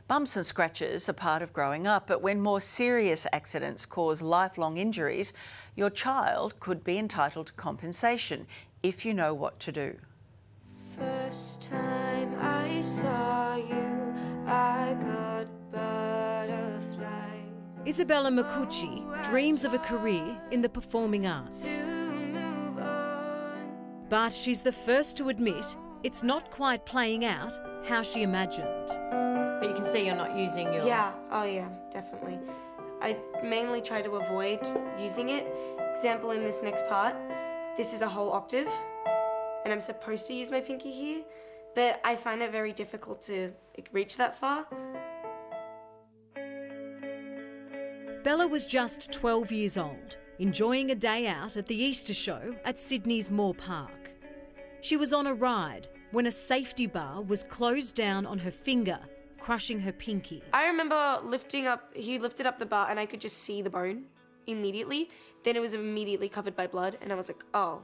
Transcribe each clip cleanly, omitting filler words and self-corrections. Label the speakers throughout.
Speaker 1: Bumps and scratches are part of growing up, but when more serious accidents cause lifelong injuries, your child could be entitled to compensation if you know what to do.
Speaker 2: First time I saw you, I got butterflies.
Speaker 3: Isabella Makuchi dreams of a career in the performing arts. But she's the first to admit it's not quite playing out how she imagined.
Speaker 4: But you can see you're not using your...
Speaker 2: Yeah, oh yeah, definitely. I mainly try to avoid using it. Example, in this next part, this is a whole octave, and I'm supposed to use my pinky here, but I find it very difficult to reach that far.
Speaker 3: Bella was just 12 years old, enjoying a day out at the Easter show at Sydney's Moore Park. She was on a ride when a safety bar was closed down on her finger, crushing her pinky.
Speaker 2: I remember he lifted up the bar and I could just see the bone immediately. Then it was immediately covered by blood and I was like, oh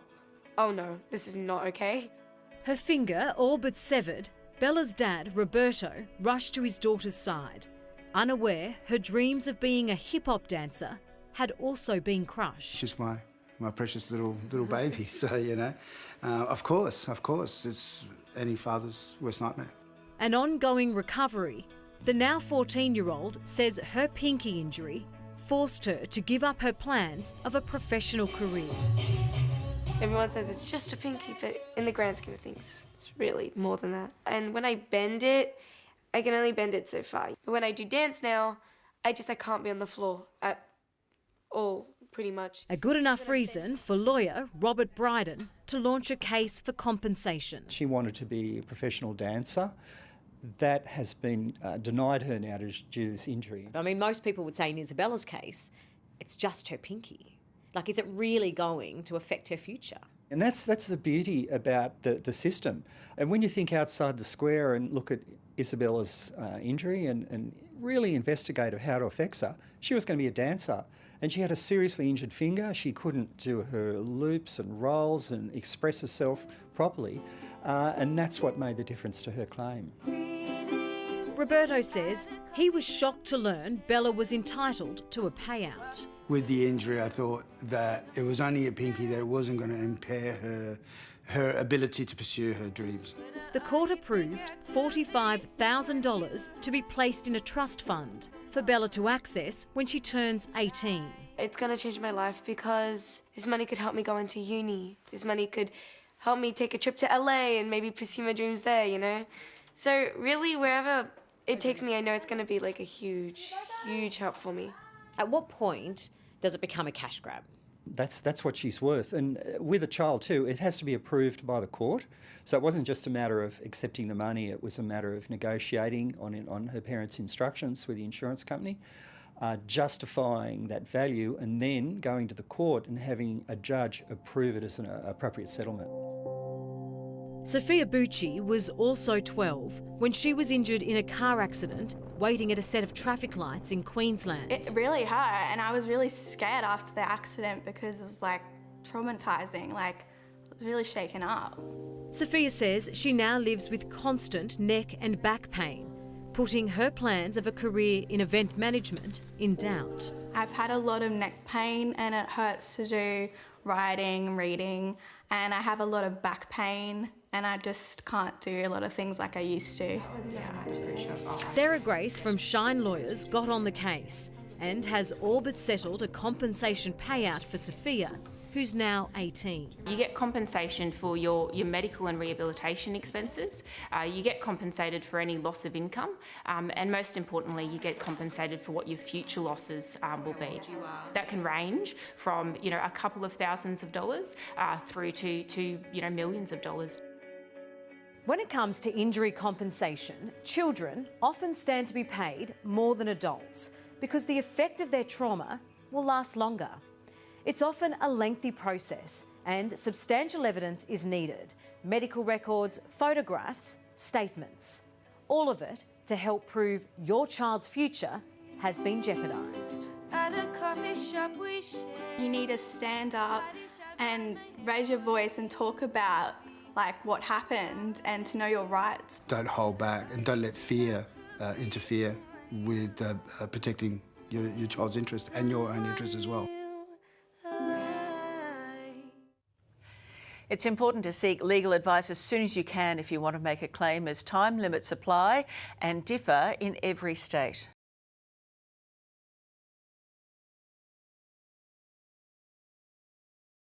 Speaker 2: no, this is not okay.
Speaker 3: Her finger all but severed, Bella's dad, Roberto, rushed to his daughter's side. Unaware her dreams of being a hip-hop dancer had also been crushed.
Speaker 5: She's my precious little baby, so, you know, of course, it's any father's worst nightmare.
Speaker 3: An ongoing recovery, the now 14-year-old says her pinky injury forced her to give up her plans of a professional career.
Speaker 2: Everyone says it's just a pinky, but in the grand scheme of things, it's really more than that. And when I bend it, I can only bend it so far. But when I do dance now, I can't be on the floor at all, pretty much.
Speaker 3: A good enough reason for lawyer Robert Bryden to launch a case for compensation.
Speaker 6: She wanted to be a professional dancer. That has been denied her now due to this injury.
Speaker 4: I mean, most people would say in Isabella's case, it's just her pinky. Like, is it really going to affect her future?
Speaker 6: And that's the beauty about the system. And when you think outside the square and look at Isabella's injury and really investigate how it affects her, she was going to be a dancer. And she had a seriously injured finger. She couldn't do her loops and rolls and express herself properly. And that's what made the difference to her claim.
Speaker 3: Roberto says he was shocked to learn Bella was entitled to a payout.
Speaker 5: With the injury, I thought that it was only a pinky, that it wasn't going to impair her ability to pursue her dreams.
Speaker 3: The court approved $45,000 to be placed in a trust fund for Bella to access when she turns 18.
Speaker 2: It's going to change my life because this money could help me go into uni. This money could help me take a trip to LA and maybe pursue my dreams there, you know? So really, wherever it takes me, I know it's going to be like a huge, huge help for me.
Speaker 4: At what point does it become a cash grab?
Speaker 6: That's what she's worth. And with a child too, it has to be approved by the court. So it wasn't just a matter of accepting the money, it was a matter of negotiating on her parents' instructions with the insurance company, justifying that value and then going to the court and having a judge approve it as an appropriate settlement.
Speaker 3: Sophia Bucci was also 12 when she was injured in a car accident waiting at a set of traffic lights in Queensland.
Speaker 7: It really hurt and I was really scared after the accident because it was like traumatising, like I was really shaken up.
Speaker 3: Sophia says she now lives with constant neck and back pain, putting her plans of a career in event management in doubt.
Speaker 7: I've had a lot of neck pain and it hurts to do writing, reading, and I have a lot of back pain and I just can't do a lot of things like I used to.
Speaker 3: Sarah Grace from Shine Lawyers got on the case and has all but settled a compensation payout for Sophia, who's now 18.
Speaker 8: You get compensation for your medical and rehabilitation expenses. You get compensated for any loss of income, and most importantly, you get compensated for what your future losses will be. That can range from a couple of thousands of dollars through to millions of dollars.
Speaker 4: When it comes to injury compensation, children often stand to be paid more than adults because the effect of their trauma will last longer. It's often a lengthy process and substantial evidence is needed. Medical records, photographs, statements. All of it to help prove your child's future has been jeopardised.
Speaker 2: At a coffee shop we share.
Speaker 7: You need to stand up and raise your voice and talk about like what happened and to know your rights.
Speaker 5: Don't hold back and don't let fear interfere with protecting your child's interest and your own interest as well.
Speaker 1: It's important to seek legal advice as soon as you can if you want to make a claim, as time limits apply and differ in every state.